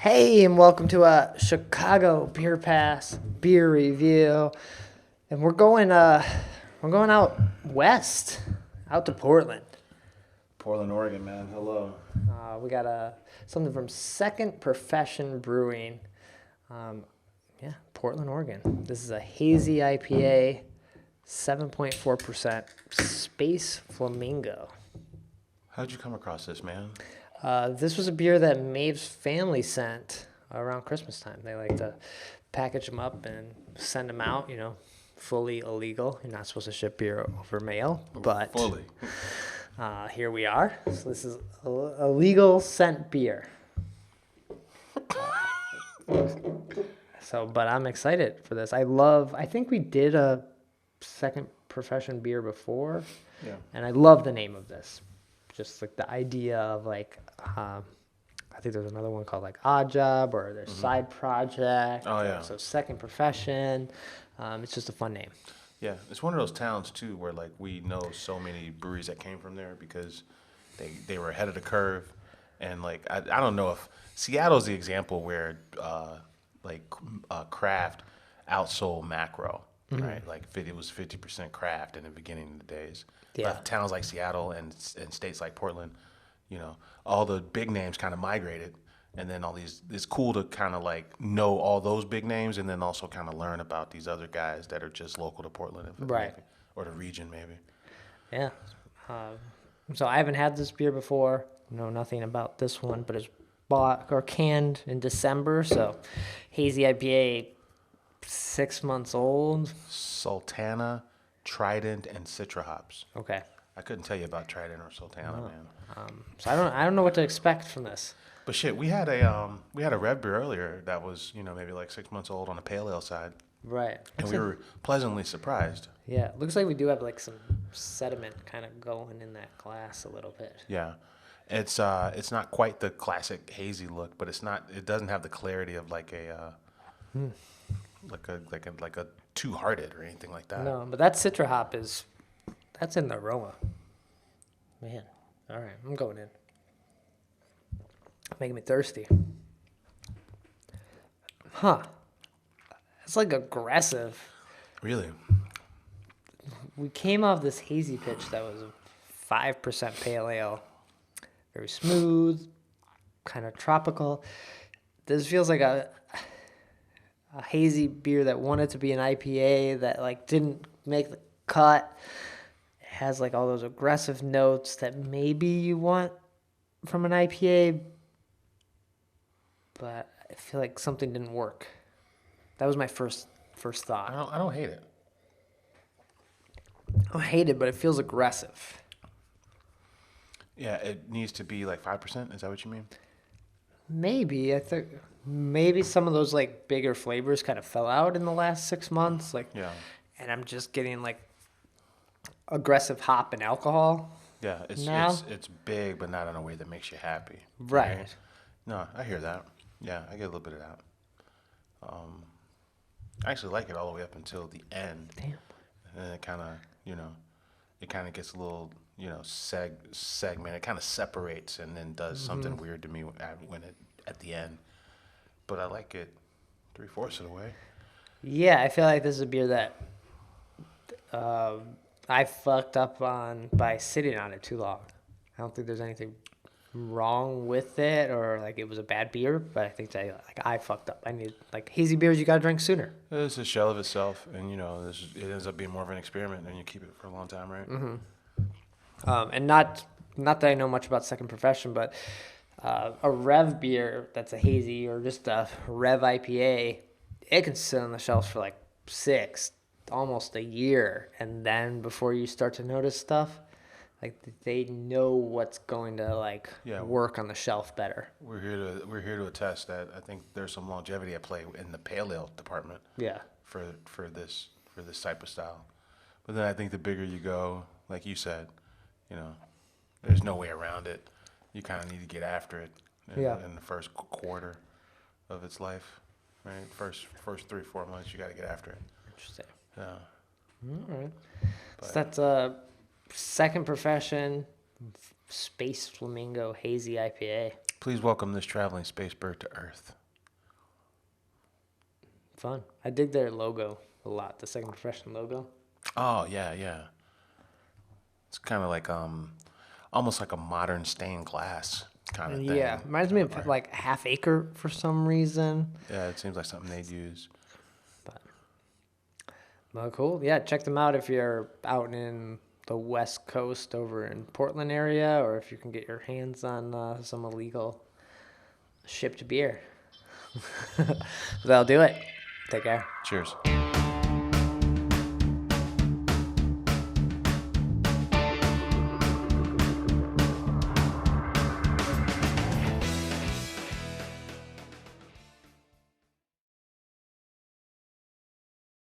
Hey, and welcome to a Chicago Beer Pass beer review. And we're going out west, out to Portland. Portland, Oregon, man. Hello. We got something from Second Profession Brewing. Portland, Oregon. This is a Hazy IPA, 7.4% Space Flamingo. How'd you come across this, man? This was a beer that Maeve's family sent around Christmas time. They like to package them up and send them out, fully illegal. You're not supposed to ship beer over mail, but Fully. Here we are. So this is a legal sent beer. But I'm excited for this. I think we did a Second Profession beer before. Yeah. And I love the name of this. Just like the idea of I think there's another one called like Odd Job or their side project. Oh, yeah. So Second Profession. It's just a fun name. Yeah, it's one of those towns too where like we know so many breweries that came from there because they were ahead of the curve, and like I don't know if Seattle's the example where craft outsold macro, right? Like it was 50% craft in the beginning of the days. Yeah. Left towns like Seattle and states like Portland, all the big names kind of migrated. And then it's cool to kind of like know all those big names and then also kind of learn about these other guys that are just local to Portland. Right. Maybe, or the region, maybe. Yeah. So I haven't had this beer before. Know nothing about this one, but it's bought or canned in December. So Hazy IPA, 6 months old. Sultana, Trident, and Citra hops. Okay. I couldn't tell you about Trident or Sultana, man. So I don't know what to expect from this. But shit, we had a red beer earlier that was maybe like 6 months old on the pale ale side, Right. and we were pleasantly surprised. Yeah, it looks like we do have like some sediment kind of going in that glass a little bit. Yeah, it's not quite the classic hazy look, but it doesn't have the clarity of like a like a Two Hearted or anything like that. No, but that Citra hop that's in the aroma. Man, all right, I'm going in. Making me thirsty. Huh. It's like aggressive. Really? We came off this hazy pitch that was 5% pale ale. Very smooth, kind of tropical. This feels like a hazy beer that wanted to be an IPA that like didn't make the cut. It has like all those aggressive notes that maybe you want from an IPA, but I feel like something didn't work. That was my first thought. I don't hate it. I don't hate it, but it feels aggressive. Yeah, it needs to be like 5%. Is that what you mean? Maybe. I think maybe some of those like bigger flavors kind of fell out in the last 6 months. Yeah. And I'm just getting like aggressive hop and alcohol. Yeah, now. It's big, but not in a way that makes you happy. Right. No, I hear that. Yeah, I get a little bit of that. I actually like it all the way up until the end. Damn. And then it kind of, gets a little, segment. It kind of separates and then does something weird to me at the end. But I like it 3/4 of the way. Yeah, I feel like this is a beer that I fucked up on by sitting on it too long. I don't think there's anything wrong with it or like it was a bad beer, but I think that I fucked up. I need like hazy beers you gotta drink sooner. It's a shell of itself, and it ends up being more of an experiment, and you keep it for a long time, right? And not that I know much about Second Profession, but a Rev beer that's a hazy or just a Rev IPA, it can sit on the shelves for like 6, almost a year, and then before you start to notice stuff, like they know what's going to work on the shelf better. We're here to attest that I think there's some longevity at play in the pale ale department. Yeah. For this type of style, but then I think the bigger you go, like you said, there's no way around it. You kind of need to get after it in the first quarter of its life, right? First 3-4 months, you got to get after it. Interesting. Yeah. All right. So that's Second Profession Space Flamingo Hazy IPA. Please welcome this traveling space bird to Earth. Fun. I dig their logo a lot. The Second Profession logo. Oh yeah, yeah. It's kind of like almost like a modern stained glass kind of thing. Yeah, reminds me of like Half Acre for some reason. Yeah, it seems like something they'd use. But well, cool. Yeah, check them out if you're out in the West Coast over in Portland area, or if you can get your hands on some illegal shipped beer. That'll do it. Take care. Cheers.